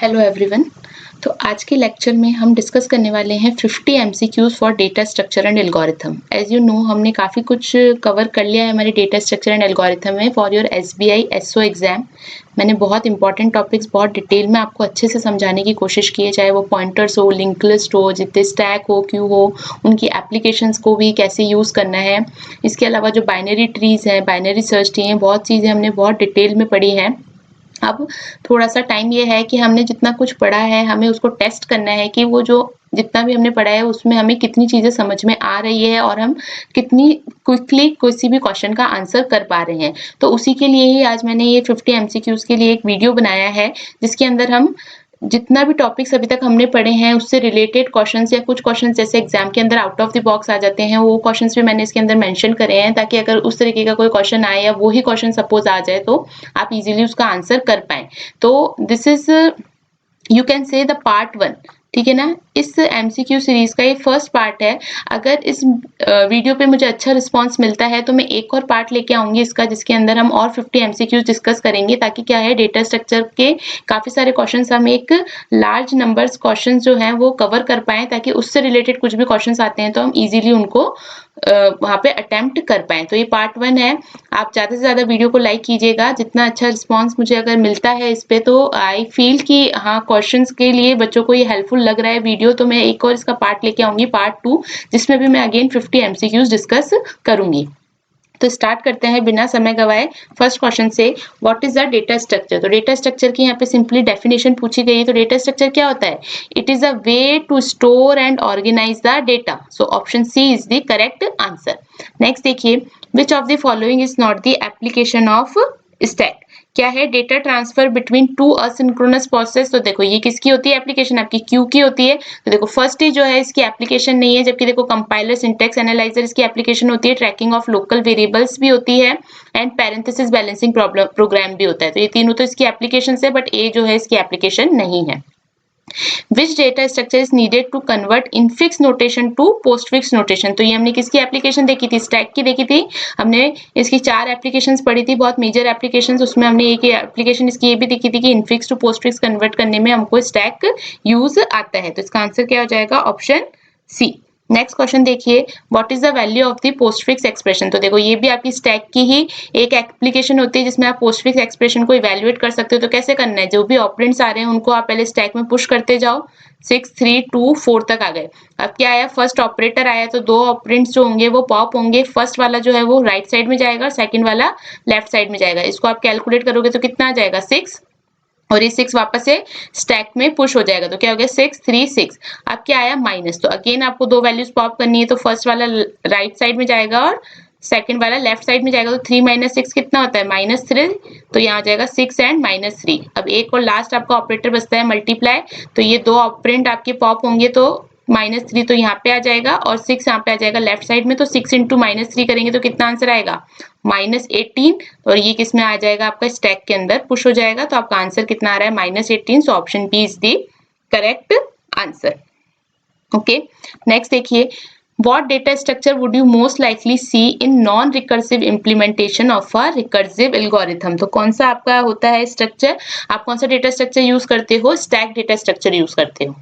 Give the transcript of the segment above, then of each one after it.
Hello everyone. तो आज के लेक्चर में हम डिस्कस करने वाले हैं 50 MCQs for data structure and algorithm. As you know हमने काफ़ी कुछ कवर कर लिया है हमारे डेटा स्ट्रक्चर एंड एल्गोरिथम में for your SBI SO exam. मैंने बहुत इंपॉर्टेंट टॉपिक्स बहुत डिटेल में आपको अच्छे से समझाने की कोशिश की है, चाहे वो पॉइंटर्स हो, लिंक लिस्ट हो, जितने स्टैक हो, क्यू हो, उनकी एप्लीकेशंस को भी कैसे यूज़ करना है। इसके अलावा जो बाइनरी ट्रीज हैं, बाइनरी सर्च ट्री हैं, बहुत चीज़ें हमने बहुत डिटेल में पढ़ी हैं। अब थोड़ा सा टाइम ये है कि हमने जितना कुछ पढ़ा है हमें उसको टेस्ट करना है कि वो जो जितना भी हमने पढ़ा है उसमें हमें कितनी चीजें समझ में आ रही है और हम कितनी क्विकली किसी भी क्वेश्चन का आंसर कर पा रहे हैं। तो उसी के लिए ही आज मैंने ये 50 एमसीक्यूज के लिए एक वीडियो बनाया है, जिसके अंदर हम जितना भी टॉपिक्स अभी तक हमने पढ़े हैं उससे रिलेटेड क्वेश्चंस या कुछ क्वेश्चंस जैसे एग्जाम के अंदर आउट ऑफ द बॉक्स आ जाते हैं, वो क्वेश्चंस भी मैंने इसके अंदर मेंशन करे हैं, ताकि अगर उस तरीके का कोई क्वेश्चन आए या वो ही क्वेश्चन सपोज आ जाए तो आप इजीली उसका आंसर कर पाए। तो this is you can say the part 1, ठीक है ना। इस एमसीक्यू सीरीज का ये फर्स्ट पार्ट है। अगर इस वीडियो पे मुझे अच्छा रिस्पांस मिलता है तो मैं एक और पार्ट लेके आऊंगी इसका, जिसके अंदर हम और 50 एमसीक्यूज डिस्कस करेंगे, ताकि क्या है डेटा स्ट्रक्चर के काफी सारे क्वेश्चंस हम एक लार्ज नंबर्स क्वेश्चंस जो हैं वो कवर कर पाएं, ताकि उससे रिलेटेड कुछ भी क्वेश्चंस आते हैं तो हम इजीली उनको वहां पे अटेम्प्ट कर पाएं। तो ये पार्ट 1 है। आप ज्यादा से ज्यादा वीडियो को लाइक कीजिएगा। जितना अच्छा रिस्पांस मुझे अगर मिलता है इस पे तो आई फील कि हाँ क्वेश्चंस के लिए बच्चों को ये हेल्पफुल लग रहा है वीडियो, तो मैं एक और इसका पार्ट लेके आऊंगी, पार्ट 2, जिसमें भी मैं अगेन 50 एमसीक्यूज डिस्कस करूंगी। तो स्टार्ट करते हैं बिना समय गवाए फर्स्ट क्वेश्चन से। What is the data structure? तो डेटा स्ट्रक्चर की यहाँ पे सिंपली डेफिनेशन पूछी गई है। तो डेटा स्ट्रक्चर क्या होता है? It is a way to store and organize the data. So option C is the correct answer. Next देखिए, which of the following is not the application of stack? क्या है? Data transfer between two asynchronous process. तो देखो ये किसकी होती है application? आपकी क्यू की होती है। तो देखो फर्स्ट ही जो है इसकी एप्लीकेशन नहीं है, जबकि देखो कंपाइलर, सिंटैक्स एनालाइजर इसकी एप्लीकेशन होती है, ट्रैकिंग ऑफ लोकल वेरिएबल्स भी होती है, एंड पैरेंथेसिस बैलेंसिंग प्रोग्राम भी होता है। तो ये तीनों तो इसकी एप्लीकेशन है, बट ए जो है इसकी एप्लीकेशन नहीं है। Which data structure is needed to convert infix notation to postfix notation? तो ये हमने किसकी एप्लीकेशन देखी थी? स्टैक की देखी थी। हमने इसकी 4 एप्लीकेशंस पढ़ी थी, बहुत मेजर एप्लीकेशंस। उसमें हमने एक एप्लीकेशन इसकी ये भी देखी थी कि इनफिक्स टू पोस्टफिक्स कन्वर्ट करने में हमको स्टैक यूज आता है। तो इसका आंसर क्या हो जाएगा? Option C. नेक्स्ट क्वेश्चन देखिए, what is the value of the postfix expression? तो देखो ये भी आपकी स्टैक की ही एक एप्लीकेशन होती है, जिसमें आप पोस्टफिक्स एक्सप्रेशन को इवैल्यूएट कर सकते हो। तो कैसे करना है? जो भी ऑपरेंड्स आ रहे हैं उनको आप पहले स्टैक में पुश करते जाओ। 6 3 2 4 तक आ गए। अब क्या आया? फर्स्ट ऑपरेटर आया, तो दो ऑपरेंड्स जो होंगे वो पॉप होंगे। फर्स्ट वाला जो है वो राइट साइड में जाएगा, सेकंड वाला लेफ्ट साइड में जाएगा। इसको आप कैलकुलेट करोगे तो कितना आ जाएगा? 6, और ये 6 वापस से स्टैक में पुश हो जाएगा। तो क्या हो गया? 6 3 6। अब क्या आया? माइनस। तो अगेन आपको दो वैल्यूज पॉप करनी है, तो फर्स्ट वाला राइट साइड में जाएगा और सेकंड वाला लेफ्ट साइड में जाएगा। तो 3 माइनस 6 कितना होता है? -3। तो यहाँ आ जाएगा 6 एंड -3। अब एक और लास्ट आपका ऑपरेटर बचता है मल्टीप्लाई। तो ये दो ऑपरेंड आपके पॉप होंगे, तो -3 तो यहाँ पे आ जाएगा और 6 यहाँ पे आ जाएगा लेफ्ट साइड में। तो 6 इंटू -3 करेंगे तो कितना आंसर आएगा? -18। और ये किस में आ जाएगा? आपका स्टैक के अंदर पुश हो जाएगा। तो आपका आंसर कितना आ रहा है? -18। So option B is the correct answer. Okay, next देखिए, what data structure would you most likely see in non recursive implementation of a recursive algorithm? तो कौन सा आपका होता है स्ट्रक्चर? आप कौन सा डेटा स्ट्रक्चर यूज करते हो? स्टैक डेटा स्ट्रक्चर यूज करते हो।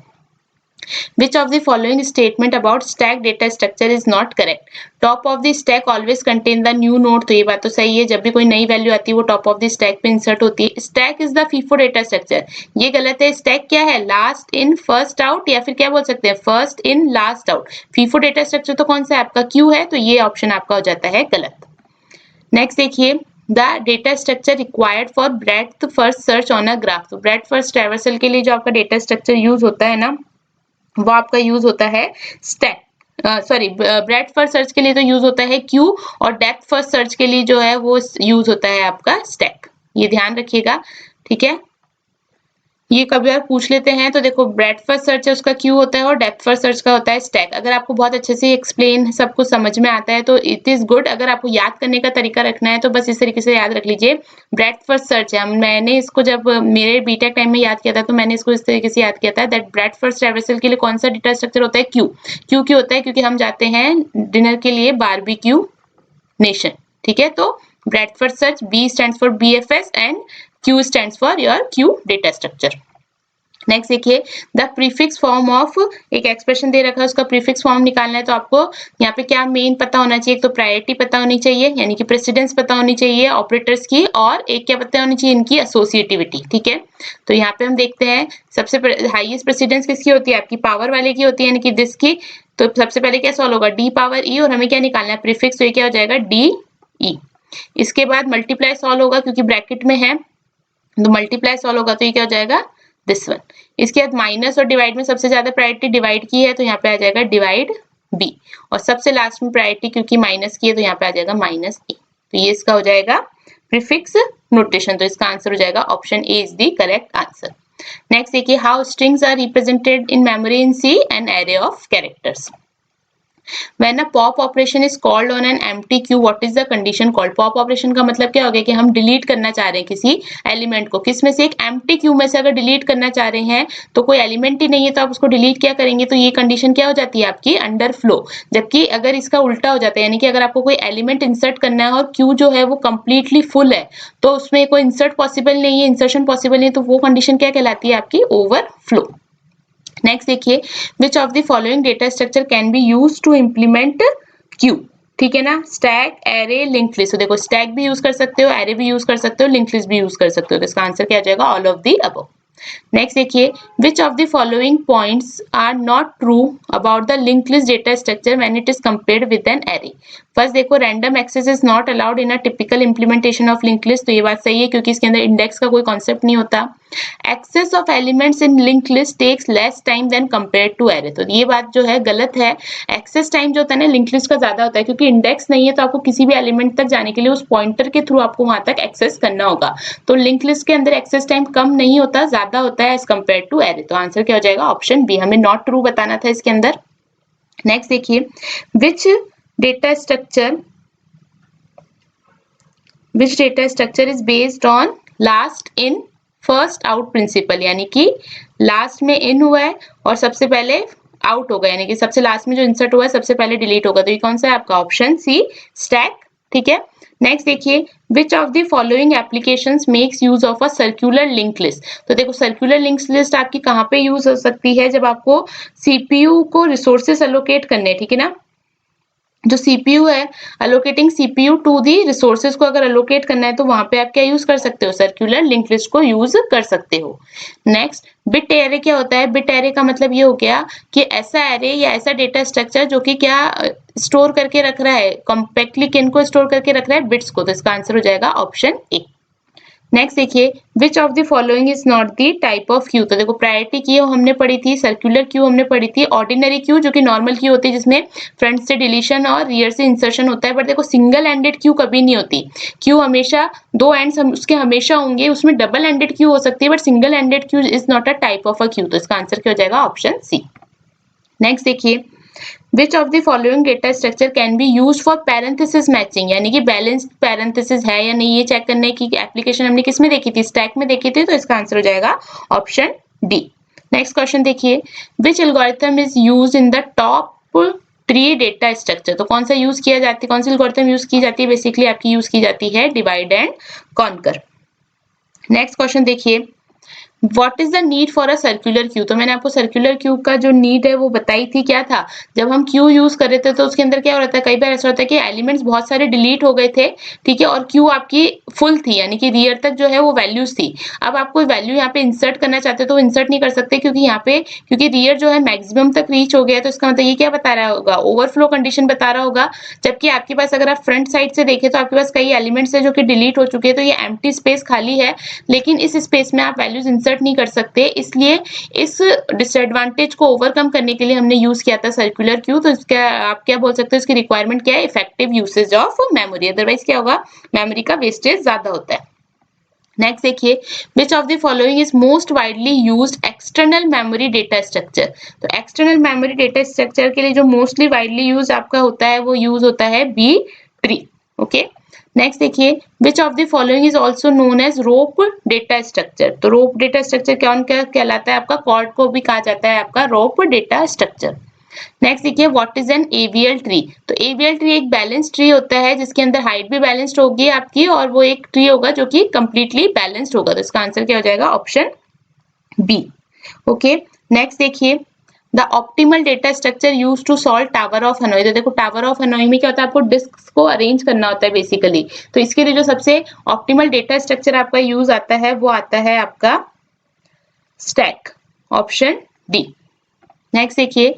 Which of the following statement about stack data structure is not correct? Top of the stack always contain the new node। तो ये बात तो सही है, जब भी कोई नई वैल्यू आती है वो टॉप ऑफ द स्टैक पे इंसर्ट होती है। Stack is the FIFO data structure, ये गलत है। स्टैक क्या है? लास्ट इन फर्स्ट आउट, या फिर क्या बोल सकते हैं? First in last out. FIFO data structure तो कौन सा है? आपका क्यू है। तो ये ऑप्शन आपका हो जाता है गलत। नेक्स्ट देखिए, the data structure required for breadth first search on a graph. तो ब्रेड्थ फर्स्ट ट्रैवर्सल के लिए जो आपका डेटा स्ट्रक्चर यूज होता है ना, वो आपका यूज होता है stack. Sorry, breadth first search के लिए तो यूज होता है क्यू, और डेप्थ फर्स्ट सर्च के लिए जो है वो यूज होता है आपका स्टैक। ये ध्यान रखिएगा, ठीक है। ये कभी बार पूछ लेते हैं। तो देखो ब्रेड्थ फर्स्ट सर्च है उसका क्यू होता है, और डेप्थ फर्स्ट सर्च का होता है स्टैक। अगर आपको बहुत अच्छे से एक्सप्लेन सब कुछ समझ में आता है तो इट इज गुड। अगर आपको याद करने का तरीका रखना है तो बस इस तरीके से याद रख लीजिए। ब्रेड्थ फर्स्ट सर्च है, मैंने इसको जब मेरे बीटेक टाइम में याद किया था तो मैंने इसको इस तरीके से याद किया था दैट ब्रेड्थ फर्स्ट ट्रैवर्सल के लिए कौन सा डेटा स्ट्रक्चर होता है? क्यू। क्यू क्यों होता है? क्योंकि हम जाते हैं डिनर के लिए बारबेक्यू नेशन, ठीक है। तो breadth first search, B stands for BFS and queue stands for your queue data structure. Next देखिए द प्रीफिक्स फॉर्म ऑफ, एक एक्सप्रेशन दे रखा है उसका प्रीफिक्स फॉर्म निकालना है, तो आपको यहाँ पे क्या मेन पता होना चाहिए, तो प्रायोरिटी पता होनी चाहिए यानी कि प्रेसिडेंस पता होनी चाहिए ऑपरेटर्स की, और एक क्या पता होनी चाहिए इनकी एसोसिएटिविटी। ठीक है, तो यहाँ पे हम देखते हैं सबसे हाईएस्ट प्रेसिडेंस किसकी होती है, आपकी पावर वाले की होती है यानी कि दिस की। तो सबसे पहले क्या सॉल्व होगा, डी पावर ई, और हमें क्या निकालना है प्रीफिक्स, तो ये क्या हो जाएगा डी ई। इसके बाद मल्टीप्लाई सॉल्व होगा क्योंकि ब्रैकेट में है, तो मल्टीप्लाई सॉल्व होगा तो ये क्या हो जाएगा दिस वन। इसके बाद माइनस और डिवाइड में सबसे ज्यादा प्रायोरिटी डिवाइड की है, तो यहाँ पे आ जाएगा डिवाइड बी, और सबसे लास्ट में प्रायोरिटी क्योंकि माइनस की है तो यहाँ पे आ जाएगा माइनस ए। तो ये इसका हो जाएगा प्रीफिक्स नोटेशन, तो इसका आंसर हो जाएगा option A is the correct answer. Next देखिए how strings are represented in memory in C, an array of characters. When a pop operation is called on an empty queue, what is the condition called? pop operation का मतलब क्या हो गया कि हम delete करना चाह रहे हैं किसी एलिमेंट को, किस में से, एक एम्प्टी क्यू में से अगर डिलीट करना चाह रहे हैं तो कोई एलिमेंट ही नहीं है तो आप उसको डिलीट क्या करेंगे, तो ये कंडीशन क्या हो जाती है आपकी अंडर फ्लो। जबकि अगर इसका उल्टा हो जाता है यानी कि अगर आपको कोई एलिमेंट इंसर्ट करना है और क्यू जो है वो कंप्लीटली फुल है तो उसमें कोई इंसर्ट पॉसिबल नहीं है, इंसर्शन पॉसिबल नहीं है, तो वो कंडीशन क्या कहलाती है आपकी ओवरफ्लो। नेक्स्ट देखिए which of the following data structure can be use to implement queue. ठीक है ना, स्टैक, एरे, लिंक लिस्ट। तो देखो स्टैक भी यूज कर सकते हो, एरे भी यूज कर सकते हो, लिंक लिस्ट भी यूज कर सकते हो, तो इसका आंसर क्या आ जाएगा all of the above. Next देखिए which of the following points are not true about the link list data structure when it is compared with an array. First देखो random access is not allowed in a typical implementation of link list, तो ये बात सही है क्योंकि इसके अंदर index का कोई कॉन्सेप्ट नहीं होता। Access of elements in link list takes less time than compared to array, तो ये बात जो है गलत है। एक्सेस टाइम जो होता है ना लिंक लिस्ट का ज्यादा होता है क्योंकि इंडेक्स नहीं है तो आपको किसी भी एलिमेंट तक जाने के लिए उस पॉइंटर के थ्रू आपको वहां तक एक्सेस करना होगा। तो लिंक लिस्ट के अंदर एक्सेस टाइम कम नहीं होता, ज्यादा होता है एज कंपेयर टू एरे। तो आंसर क्या हो जाएगा ऑप्शन बी, हमें नॉट ट्रू बताना था इसके अंदर। नेक्स्ट देखिए which data structure is based on last in first out principle, यानी कि लास्ट में इन हुआ है और सबसे पहले आउट होगा, यानी कि सबसे लास्ट में जो इंसर्ट हुआ है सबसे पहले डिलीट होगा, तो ये कौन सा है आपका ऑप्शन सी स्टैक। ठीक है, नेक्स्ट देखिए which of the following applications makes use of a circular link list. तो देखो सर्कुलर लिंक लिस्ट आपकी कहाँ पे यूज हो सकती है, जब आपको सीपीयू को रिसोर्सेस एलोकेट करने, ठीक है ना, जो सीपीयू है allocating CPU to the resources को अगर अलोकेट करना है तो वहां पे आप क्या यूज कर सकते हो, सर्कुलर लिंक लिस्ट को यूज कर सकते हो। नेक्स्ट बिट एरे क्या होता है, बिट एरे का मतलब ये हो गया कि ऐसा एरे या ऐसा डेटा स्ट्रक्चर जो कि क्या स्टोर करके रख रहा है, कॉम्पैक्टली किन को स्टोर करके रख रहा है, बिट्स को, तो इसका आंसर हो जाएगा ऑप्शन ए। नेक्स्ट देखिए which of the following is not the type of Q. तो देखो प्रायोरिटी क्यू हमने पढ़ी थी, सर्कुलर क्यू हमने पढ़ी थी, ऑर्डिनरी क्यू जो कि नॉर्मल क्यू होती है जिसमें फ्रंट से डिलीशन और रियर से इंसर्शन होता है, बट देखो सिंगल एंडेड क्यू कभी नहीं होती। क्यू हमेशा दो एंड्स उसके हमेशा होंगे, उसमें डबल एंडेड क्यू हो सकती है but single ended queue is not a type of a queue, तो इसका आंसर क्या हो जाएगा ऑप्शन सी। नेक्स्ट देखिए which of the following data structure can be use for parenthesis matching, यानी कि बैलेंस्ड पैरेंथेसिस है या नहीं ये चेक करने की एप्लीकेशन हमने किस में देखी थी, स्टैक में देखी थी, तो इसका आंसर हो जाएगा ऑप्शन डी। नेक्स्ट क्वेश्चन देखिए which algorithm is use in the top tree data structure. तो कौन सा यूज किया जाती है, कौन सी एल्गोरिथम यूज की जाती है, बेसिकली आपकी यूज की जाती है divide and conquer. Next question देखिए what is the need for a circular queue. तो मैंने आपको सर्कुलर क्यू का जो नीड है वो बताई थी, क्या था, जब हम क्यू यूज कर रहे थे तो उसके अंदर क्या हो रहा था, कई बार ऐसा होता है कि एलिमेंट्स बहुत सारे डिलीट हो गए थे, ठीक है, और क्यू आपकी फुल थी यानी कि रियर तक जो है वो वैल्यूज थी। अब आप कोई वैल्यू यहाँ पे इंसर्ट करना चाहते हो तो इंसर्ट नहीं कर सकते क्योंकि यहाँ पे क्योंकि रियर जो है मैक्सिमम तक रीच हो गया, तो इसका मतलब ये क्या बता रहा होगा, ओवरफ्लो कंडीशन बता रहा होगा। जबकि आपके पास अगर आप फ्रंट साइड से देखें तो आपके पास कई एलिमेंट्स है जो कि डिलीट हो चुके हैं, तो ये एम्प्टी स्पेस खाली है, लेकिन इस स्पेस में आप वैल्यूज इंसर्ट नहीं कर सकते, इसलिए इस डिसएडवांटेज को ओवरकम करने के लिए हमने यूज किया था सर्कुलर क्यू। तो इसका आप क्या बोल सकते हो, इसकी रिक्वायरमेंट क्या है, effective usage of memory, otherwise क्या होगा, मेमोरी का वेस्टेज ज्यादा होता है। नेक्स्ट देखिए which of the following is most widely used external memory data structure. तो एक्सटर्नल मेमोरी डेटा स्ट्रक्चर के लिए जो मोस्टली वाइडली यूज आपका होता है वो यूज होता है बी ट्री। ओके, नेक्स्ट देखिए which of the following is also known as rope data structure. तो रोप डेटा स्ट्रक्चर क्या कहलाता है आपका, कॉर्ड को भी कहा जाता है आपका रोप डेटा स्ट्रक्चर। नेक्स्ट देखिए what is an AVL tree. तो एवीएल ट्री एक बैलेंस ट्री होता है जिसके अंदर हाइट भी बैलेंस्ड होगी आपकी और वो एक ट्री होगा जो कि कंप्लीटली बैलेंस्ड होगा, तो इसका आंसर क्या हो जाएगा ऑप्शन बी। ओके, नेक्स्ट देखिए, the optimal data structure use to solve tower of Hanoi. तो देखो टावर ऑफ हनोई में क्या होता है, आपको डिस्क को अरेंज करना होता है बेसिकली। तो इसके लिए जो सबसे ऑप्टिमल डेटा स्ट्रक्चर आपका यूज आता है वो आता है आपका स्टैक, ऑप्शन डी। नेक्स्ट देखिए,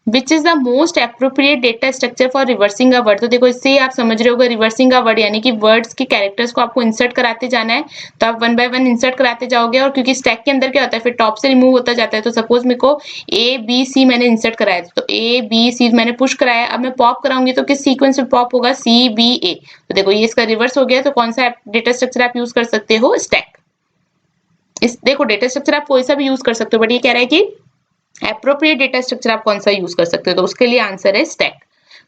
which is the most appropriate data structure for reversing a word. तो देखो इससे आप समझ रहे होगे, रिवर्सिंग अ वर्ड यानी कि वर्ड्स के कैरेक्टर्स को आपको इंसर्ट कराते जाना है। तो आप वन बाय वन इंसर्ट कराते जाओगे, और क्योंकि स्टैक के अंदर क्या होता है, फिर टॉप से रिमूव होता जाता है। तो सपोज मेरे को ए बी सी मैंने इंसर्ट कराया, तो ए बी सी मैंने पुश कराया, अब मैं पॉप कराऊंगी तो किस सीक्वेंस में पॉप होगा, सी बी ए। तो देखो ये इसका रिवर्स हो गया। तो कौन सा डेटा स्ट्रक्चर आप यूज कर सकते हो, स्टैक। इस देखो डेटा स्ट्रक्चर आप कोई सा भी यूज कर सकते हो, बट ये कह रहा है कि एप्रोप्रिएट डेटा स्ट्रक्चर आप कौन सा यूज कर सकते हो, तो उसके लिए आंसर है स्टैक।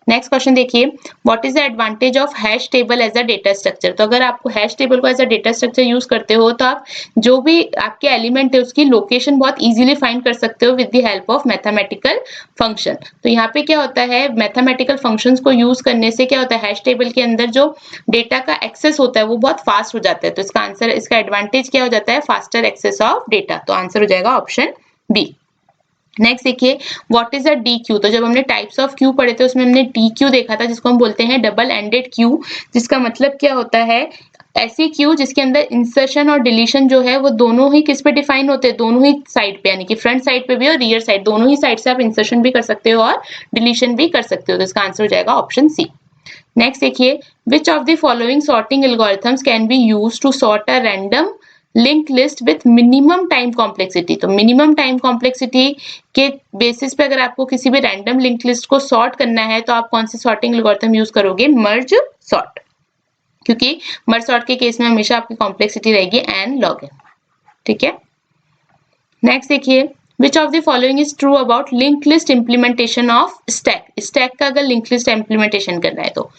नेक्स्ट क्वेश्चन देखिए, what is the advantage of hash table as a data structure. तो अगर आपको हैश टेबल को as a data structure use करते हो तो आप जो भी आपके एलिमेंट है उसकी लोकेशन बहुत इजीली फाइंड कर सकते हो with the help of mathematical function. तो यहाँ पे क्या होता है, मैथमेटिकल फंक्शंस को यूज करने से क्या होता है, हैश टेबल के अंदर जो डेटा का एक्सेस होता है वो बहुत फास्ट हो जाता है। तो इसका आंसर, इसका एडवांटेज क्या हो जाता है, फास्टर एक्सेस ऑफ डेटा। तो आंसर हो जाएगा ऑप्शन बी। नेक्स्ट देखिए, what is a D Q. तो जब हमने टाइप्स ऑफ क्यू पढ़े थे उसमें हमने डी क्यू देखा था, जिसको हम बोलते हैं डबल एंडेड क्यू। जिसका मतलब क्या होता है, ऐसी क्यू जिसके अंदर इंसर्शन और डिलीशन जो है वो दोनों ही किस पे डिफाइन होते हैं, दोनों ही साइड पे, यानी कि फ्रंट साइड पे भी और रियर साइड, दोनों ही साइड से आप इंसर्शन भी कर सकते हो और डिलीशन भी कर सकते हो। तो इसका आंसर हो जाएगा ऑप्शन सी। नेक्स्ट देखिए, which of the following sorting algorithms can be used to sort a random link list with minimum time complexity. तो मिनिमम टाइम कॉम्प्लेक्सिटी के बेसिस पे अगर आपको किसी भी रैंडम लिंक लिस्ट को सॉर्ट करना है तो आप कौन से सॉर्टिंग एल्गोरिथम यूज करोगे, मर्ज सॉर्ट। क्योंकि मर्ज सॉर्ट के केस में हमेशा आपकी कॉम्प्लेक्सिटी रहेगी n log n। ठीक है, नेक्स्ट देखिए, which of the following is true about link list implementation of stack. Stack का अगर लिंक लिस्ट इंप्लीमेंटेशन करना है तो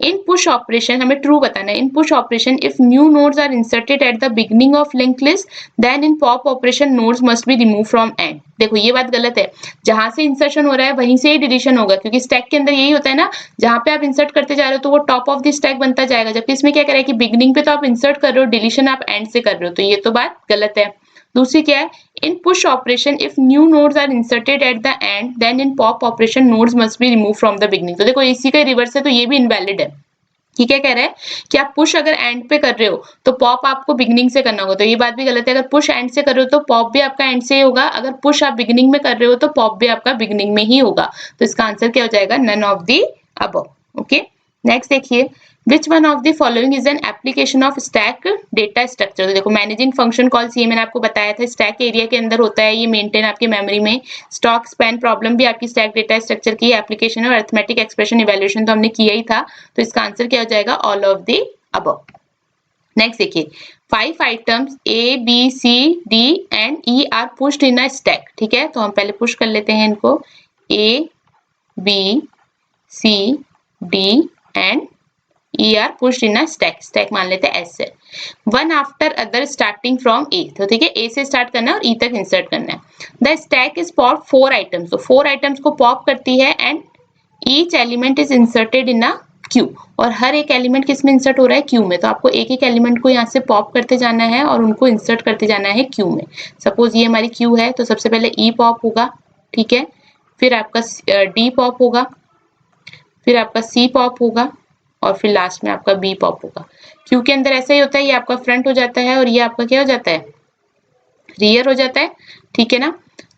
इन पुश ऑपरेशन हमें ट्रू बताना है। In push operation if new nodes are inserted at the beginning of link list then in pop operation nodes must be remove from end. देखो ये बात गलत है, जहां से इंसर्शन हो रहा है वहीं से ही डिलीशन होगा, क्योंकि स्टैक के अंदर यही होता है ना, जहां पे आप इंसर्ट करते जा रहे हो तो वो टॉप ऑफ द स्टैक बनता जाएगा। जबकि इसमें क्या कर रहा है कि बिगिनिंग पे तो आप इंसर्ट कर रहे हो, डिलीशन आप एंड से कर रहे हो, तो ये तो बात गलत है। दूसरी क्या है, in push operation if new nodes are inserted at the end then in pop operation nodes must be remove from the beginning. तो देखो इसी का रिवर्स है, तो ये भी इनवैलिड है। ये क्या कह रहा है कि आप पुश अगर एंड पे कर रहे हो तो पॉप आपको बिगिनिंग से करना होगा, तो ये बात भी गलत है। अगर पुश एंड से कर रहे हो तो पॉप भी आपका एंड से ही होगा, अगर पुश आप बिगिनिंग में कर रहे हो तो पॉप भी आपका बिगिनिंग में ही होगा। तो इसका आंसर क्या हो जाएगा, none of the above. Okay, next देखिए, which one of the following is an application of stack data structure. तो देखो मैनेजिंग फंक्शन कॉल्स, ये मैंने आपको बताया था, स्टैक एरिया के अंदर होता है, ये मेंटेन आपकी मेमोरी में। स्टॉक स्पैन प्रॉब्लम भी आपकी स्टैक डेटा स्ट्रक्चर की एप्लीकेशन है, और अरिथमेटिक एक्सप्रेशन इवैल्यूएशन तो हमने किया ही था। तो इसका आंसर क्या हो जाएगा, all of the above. Next देखिए, 5 items A B C D and E are pushed in a stack. ठीक है, तो हम पहले पुश कर लेते हैं इनको, A B C D and E are pushed in a stack। Stack मान लेते हैं ऐसे, one after other starting from A. तो ठीक है, ए से स्टार्ट करना है और ई तक इंसर्ट करना है। The stack is pop 4 items. तो 4 आइटम्स को पॉप करती है and each element is inserted in a Q. और हर एक एलिमेंट किस में इंसर्ट हो रहा है, क्यू में। तो आपको एक एक एलिमेंट को यहाँ से पॉप करते जाना है और उनको इंसर्ट करते जाना है क्यू में। सपोज ये हमारी क्यू है, तो सबसे पहले ई पॉप होगा, ठीक है, फिर आपका डी पॉप होगा, फिर आपका सी पॉप होगा, और फिर लास्ट में आपका बी पॉप होगा। क्यू के अंदर ऐसा ही होता है, ये आपका फ्रंट हो जाता है और ये आपका क्या हो जाता है, रियर हो जाता है। ठीक है ना,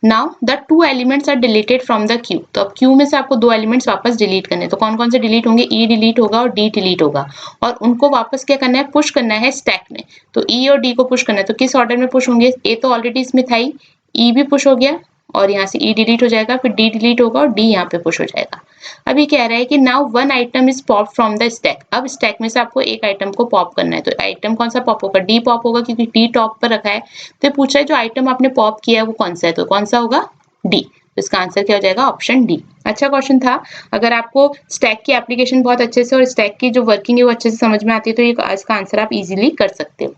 now the 2 elements are deleted from the queue. तो अब क्यू में से आपको 2 एलिमेंट्स वापस डिलीट करने हैं। तो कौन कौन से डिलीट होंगे, ई डिलीट होगा और डी डिलीट होगा, और उनको वापस क्या करना है, पुश करना है स्टैक में। तो ई और डी को पुश करना है, तो किस ऑर्डर में पुश होंगे, ए तो ऑलरेडी इसमें था ही, ई भी पुश हो गया और यहाँ से ई डिलीट हो जाएगा, फिर डी डिलीट होगा और डी यहाँ पे पुश हो जाएगा। अभी कह रहा है कि now one item is pop from the stack. अब स्टैक में से आपको एक आइटम को पॉप करना है, तो आइटम कौन सा पॉप होगा, डी पॉप होगा, क्योंकि डी टॉप पर रखा है। तो पूछ रहा है जो आइटम आपने पॉप किया है वो कौन सा है, तो कौन सा होगा, डी। तो इसका आंसर क्या हो जाएगा, ऑप्शन डी। अच्छा क्वेश्चन था, अगर आपको स्टैक की एप्लीकेशन बहुत अच्छे से और स्टैक की जो वर्किंग है वो अच्छे से समझ में आती है तो ये इसका आंसर आप इजीली कर सकते हो।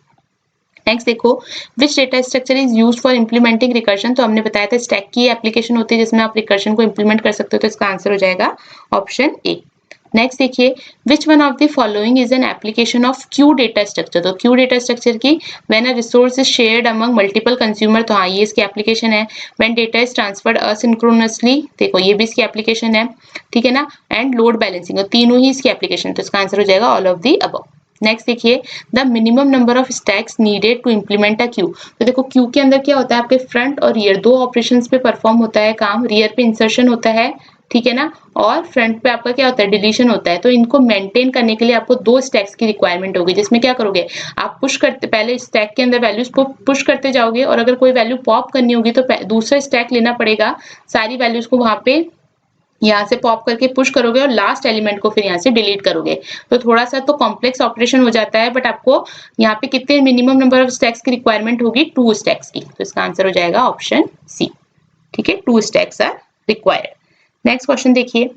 नेक्स्ट देखो, विच data structure is used for implementing recursion. तो हमने बताया था स्टैक की एप्लीकेशन होती है जिसमें आप रिकर्शन को इंप्लीमेंट कर सकते हो, तो इसका आंसर हो जाएगा ऑप्शन ए। नेक्स्ट देखिए, which one of the following is an application of Q data structure. तो क्यू डेटा स्ट्रक्चर की when a resource is shared among multiple consumer, तो हाँ ये इसकी एप्लीकेशन है। When data is transferred asynchronously, देखो ये भी इसकी एप्लीकेशन है, ठीक है ना। एंड लोड बैलेंसिंग, और तीनों ही इसकी एप्लीकेशन, तो इसका आंसर हो जाएगा all of the above. Next देखिए, the minimum number of stacks needed to implement a queue. तो देखो क्यू के अंदर क्या होता है, आपके फ्रंट और रियर दो ऑपरेशंस पे परफॉर्म होता है काम। रियर पे इंसर्शन होता है, ठीक है ना, और फ्रंट पे आपका क्या होता है, डिलीशन होता है। तो इनको मेंटेन करने के लिए आपको दो स्टैक्स की रिक्वायरमेंट होगी, जिसमें क्या करोगे आप पुश करते, पहले स्टैक के अंदर वैल्यूज को पुश करते जाओगे, और अगर कोई वैल्यू पॉप करनी होगी तो दूसरा स्टैक लेना पड़ेगा, सारी वैल्यूज को वहां पे यहाँ से पॉप करके पुश करोगे और लास्ट एलिमेंट को फिर यहाँ से डिलीट करोगे। तो थोड़ा सा तो कॉम्प्लेक्स ऑपरेशन हो जाता है, बट आपको यहाँ पे कितने मिनिमम नंबर ऑफ स्टैक्स की रिक्वायरमेंट होगी, 2 स्टैक्स की। तो इसका आंसर हो जाएगा ऑप्शन सी, ठीक है, 2 stacks are required. Next question देखिए,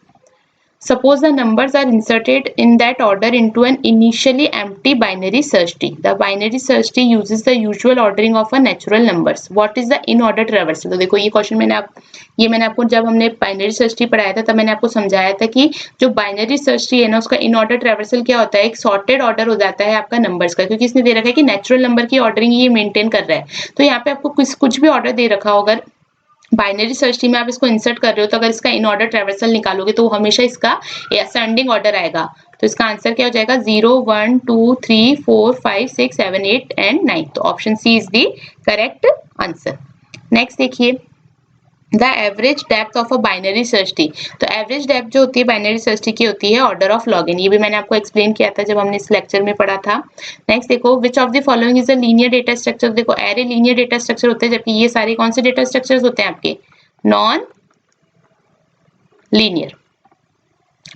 suppose the numbers are inserted in that order into an initially empty binary search tree. The binary search tree uses the usual ordering of a natural numbers. What is the in order traversal? तो देखो ये question मैंने आपको जब हमने binary search tree पढ़ाया था तब मैंने आपको समझाया था कि जो बाइनरी सर्च ट्री है ना, उसका इन ऑर्डर ट्रेवर्सल क्या होता है, एक सॉर्टेड ऑर्डर हो जाता है आपका नंबर्स का, क्योंकि इसने दे रखा है कि नेचुरल नंबर की ऑर्डरिंग ये मेंटेन कर रहा है। तो यहाँ पे आपको कुछ भी ऑर्डर दे रखा होगा बाइनरी सर्च ट्री में, आप इसको इंसर्ट कर रहे हो, तो अगर इसका इन ऑर्डर ट्रेवर्सल निकालोगे तो हमेशा इसका असेंडिंग ऑर्डर आएगा। तो इसका आंसर क्या हो जाएगा, 0 1 2 3 4 5 6 7 8 एंड 9। तो option C is the correct answer. Next देखिए, the average depth of a binary search tree. तो एवरेज डेप्थ जो होती है बाइनरी सर्च ट्री की होती है ऑर्डर ऑफ लॉगिन। ये भी मैंने आपको एक्सप्लेन किया था जब हमने इस लेक्चर में पढ़ा था। नेक्स्ट देखो, विच of the following is a linear data structure. देखो एरे लीनियर डेटा स्ट्रक्चर होते हैं, जबकि ये सारे कौन से डेटा स्ट्रक्चर्स होते हैं आपके, नॉन लीनियर।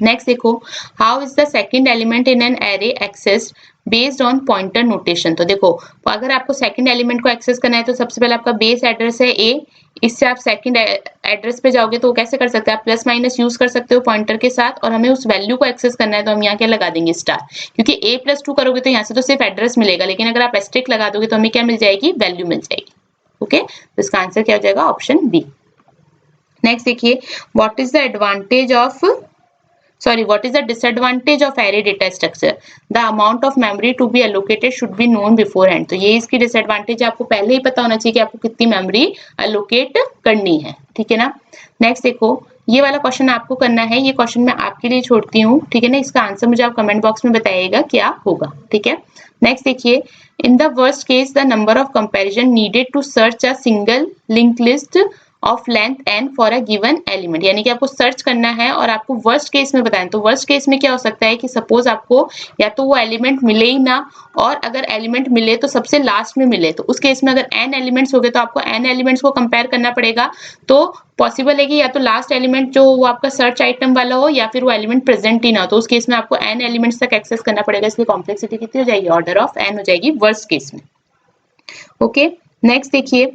नेक्स्ट देखो, how is the second element in an array accessed based on pointer notation. तो देखो अगर आपको सेकंड एलिमेंट को एक्सेस करना है तो सबसे पहले आपका बेस एड्रेस है ए, इससे आप सेकंड एड्रेस पे जाओगे तो कैसे कर सकते हैं, आप प्लस माइनस यूज कर सकते हो पॉइंटर के साथ, और हमें उस वैल्यू को एक्सेस करना है तो हम यहाँ क्या लगा देंगे, स्टार, क्योंकि a+2 करोगे तो यहाँ से तो सिर्फ एड्रेस मिलेगा, लेकिन अगर आप एस्टेरिक लगा दोगे तो हमें क्या मिल जाएगी, वैल्यू मिल जाएगी। ओके, तो इसका आंसर क्या हो जाएगा, ऑप्शन बी। नेक्स्ट देखिए, what is the advantage of what is the disadvantage of array data structure? The amount of memory to be allocated should be known beforehand. तो ये इसकी डिसएडवांटेज है, आपको पहले ही पता होना चाहिए कि आपको कितनी मेमोरी अलोकेट करनी है, ठीक है ना। नेक्स्ट देखो, ये वाला क्वेश्चन आपको करना है, ये क्वेश्चन मैं आपके लिए छोड़ती हूँ, ठीक है ना। इसका आंसर मुझे आप कमेंट बॉक्स में बताइएगा क्या होगा, ठीक है। नेक्स्ट देखिए, in the worst case the number of comparison needed to search a single link list of length n for a given element, यानी कि आपको सर्च करना है और आपको वर्स्ट केस में बताएं। तो वर्स्ट केस में क्या हो सकता है कि सपोज आपको या तो वो एलिमेंट मिले ही ना, और अगर एलिमेंट मिले तो सबसे लास्ट में मिले। तो उस केस में अगर n एलिमेंट्स हो गए तो आपको n एलिमेंट्स को कंपेयर करना पड़ेगा। तो पॉसिबल है कि या तो लास्ट एलिमेंट जो वो आपका सर्च आइटम वाला हो, या फिर वो एलिमेंट प्रेजेंट ही ना हो। तो उस केस में आपको n एलिमेंट्स तक एक्सेस करना पड़ेगा, इसलिए कॉम्प्लेक्सिटी कितनी हो जाएगी, ऑर्डर ऑफ n हो जाएगी वर्स्ट केस में। ओके, नेक्स्ट देखिए,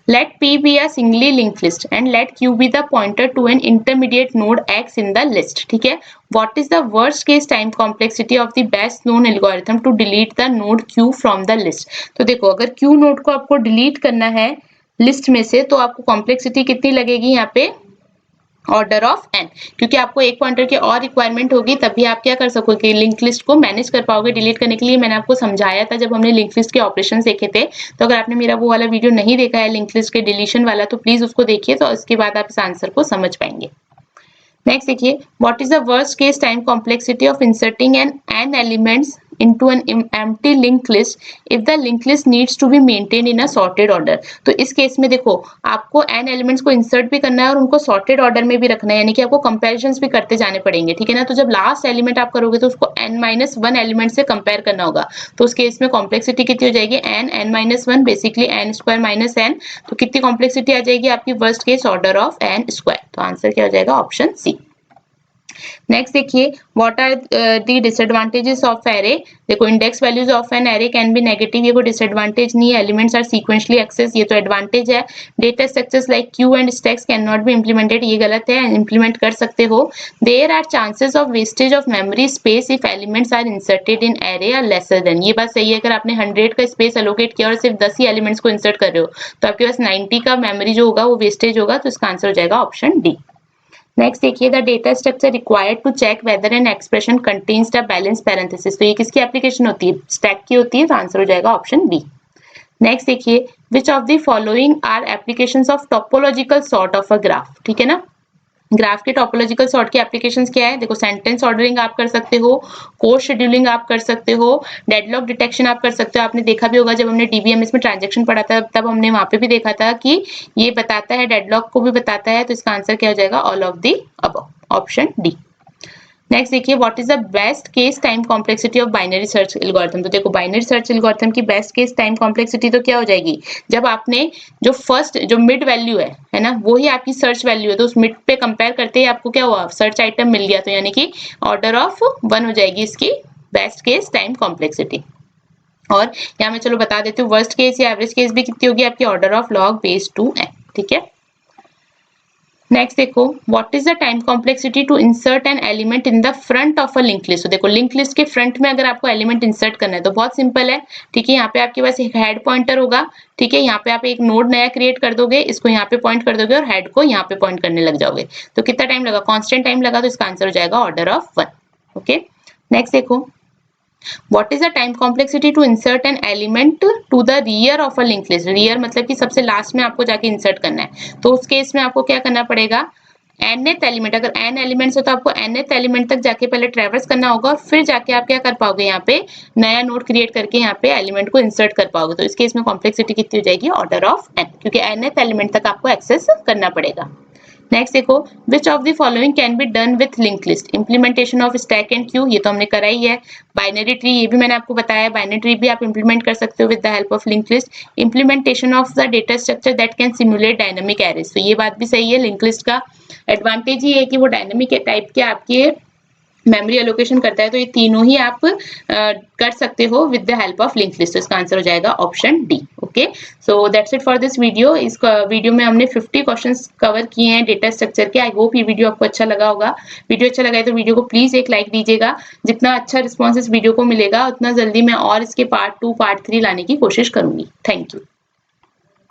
let P be a singly linked list and let Q be the pointer to an intermediate node X in the list, ठीक है। What is the worst case time complexity of the best known algorithm to delete the node Q from the list? तो देखो अगर Q node को आपको delete करना है list में से, तो आपको कॉम्प्लेक्सिटी कितनी लगेगी यहाँ पे, ऑर्डर ऑफ n, क्योंकि आपको एक पॉइंटर की और रिक्वायरमेंट होगी, तभी आप क्या कर सकोगे, लिंक लिस्ट को मैनेज कर पाओगे डिलीट करने के लिए। मैंने आपको समझाया था जब हमने लिंक लिस्ट के ऑपरेशंस देखे थे। तो अगर आपने मेरा वो वाला वीडियो नहीं देखा है लिंक लिस्ट के डिलीशन वाला, तो प्लीज उसको देखिए, तो उसके बाद आप इस आंसर को समझ पाएंगे। नेक्स्ट देखिए, what is the worst case time complexity of inserting n elements into an empty linked list if the linked list needs to be maintained in a sorted order। तो इस केस में देखो आपको n elements को insert भी करना है और उनको सॉर्टेड ऑर्डर में भी रखना है, यानी कि आपको कंपैरिजंस भी करते जाने पड़ेंगे, ठीक है ना। तो जब लास्ट एलिमेंट आप करोगे तो उसको n-1 एलिमेंट से कंपेयर करना होगा। तो उस केस में कॉम्प्लेक्सिटी कितनी हो जाएगी, n-1 basically n² minus n। तो कितनी कॉम्प्लेक्सिटी आ जाएगी आपकी, worst case order of n²। तो आंसर क्या हो जाएगा, ऑप्शन सी। नेक्स्ट देखिए, what are the disadvantages of array. देखो index values of an array can be negative, ये कोई डिसएडवांटेज नहीं है। एलिमेंट्स आर सीक्वेंशियली एक्सेस, ये तो एडवांटेज है। Data structures like queue and stacks can not be implemented, ये गलत है, इंप्लीमेंट कर सकते हो। There are chances of wastage of memory space if elements are inserted in array are lesser than, ये बात सही है। अगर आपने 100 का स्पेस एलोकेट किया और सिर्फ 10 ही एलिमेंट्स को इंसर्ट कर रहे हो, तो आपके पास 90 का मेमोरी जो होगा वो वेस्टेज होगा। तो इसका आंसर हो जाएगा ऑप्शन डी। नेक्स्ट देखिए, the data structure required to check whether an expression contains the balance parenthesis. तो ये किसकी एप्लीकेशन होती है? स्टैक की होती है, तो आंसर हो जाएगा ऑप्शन बी। नेक्स्ट देखिए, which of the following are applications of topological sort of a graph. ठीक है ना, ग्राफ के टोपोलॉजिकल सॉर्ट की एप्लीकेशंस क्या है? देखो, सेंटेंस ऑर्डरिंग आप कर सकते हो, कोड शेड्यूलिंग आप कर सकते हो, डेडलॉक डिटेक्शन आप कर सकते हो। आपने देखा भी होगा जब हमने डीबीएमएस में ट्रांजैक्शन पढ़ा था तब हमने वहां पे भी देखा था कि ये बताता है, डेडलॉक को भी बताता है। तो इसका आंसर क्या हो जाएगा? All of the above, option D. Next देखिए, what is the best case time complexity of binary search algorithm. तो देखो, बाइनरी सर्च एल्गोरिथम की बेस्ट केस टाइम कॉम्प्लेक्सिटी तो क्या हो जाएगी? जब आपने जो मिड वैल्यू है ना, वो ही आपकी सर्च वैल्यू है, तो उस मिड पे कंपेयर करते ही आपको क्या हुआ? सर्च आइटम मिल गया, तो यानी कि ऑर्डर ऑफ 1 हो जाएगी इसकी बेस्ट केस टाइम कॉम्प्लेक्सिटी। और यहाँ मैं चलो बता देती हूँ, वर्स्ट केस या एवरेज केस भी कितनी होगी आपकी? Order of log base 2n। ठीक है, नेक्स्ट देखो, what is the time complexity to insert an element in the front of a link list. तो देखो, लिंक लिस्ट के फ्रंट में अगर आपको एलिमेंट इंसर्ट करना है तो बहुत सिंपल है। ठीक है, यहाँ पे आपके पास एक हेड पॉइंटर होगा। ठीक है, यहाँ पे आप एक नोड नया क्रिएट कर दोगे, इसको यहाँ पे पॉइंट कर दोगे और हेड को यहाँ पे पॉइंट करने लग जाओगे। तो कितना टाइम लगा? कांस्टेंट टाइम लगा, तो इसका आंसर हो जाएगा ऑर्डर ऑफ 1। ओके, नेक्स्ट देखो, What is the time complexity to insert an element to the rear of a linked list? rear मतलब कि सबसे लास्ट में आपको जाके इंसर्ट करना है, तो उस केस में आपको क्या करना पड़ेगा? nth एलिमेंट, अगर n एलिमेंट्स हो तो आपको nth एलिमेंट तक जाके पहले ट्रेवर्स करना होगा और फिर जाके आप क्या कर पाओगे? यहाँ पे नया नोड क्रिएट करके यहाँ पे एलिमेंट को इंसर्ट कर पाओगे। तो इस केस में कॉम्प्लेक्सिटी कितनी हो जाएगी? ऑर्डर ऑफ n, क्योंकि nth एलिमेंट तक आपको एक्सेस करना पड़ेगा। नेक्स्ट देखो, विच of the following can be done with link list? Implementation of stack and Q, ये तो हमने करा ही है। बाइनरी ट्री, ये भी मैंने आपको बताया, बाइनरी ट्री भी आप इंप्लीमेंट कर सकते हो with the help of link list. Implementation of the data structure that can simulate dynamic arrays, तो ये बात भी सही है। लिंक लिस्ट का एडवांटेज ये है कि वो डायनामिक टाइप के आपके मेमोरी एलोकेशन करता है, तो ये तीनों ही आप कर सकते हो with the help of link list. तो इसका आंसर हो जाएगा option D. Okay, so that's it for this video. इस वीडियो में हमने 50 क्वेश्चंस कवर किए हैं डेटा स्ट्रक्चर के। आई होप ये वीडियो आपको अच्छा लगा होगा। वीडियो अच्छा लगा है तो वीडियो को प्लीज एक लाइक दीजिएगा। जितना अच्छा रिस्पॉन्स इस वीडियो को मिलेगा उतना जल्दी मैं और इसके पार्ट 2 पार्ट 3 लाने की कोशिश करूंगी। Thank you.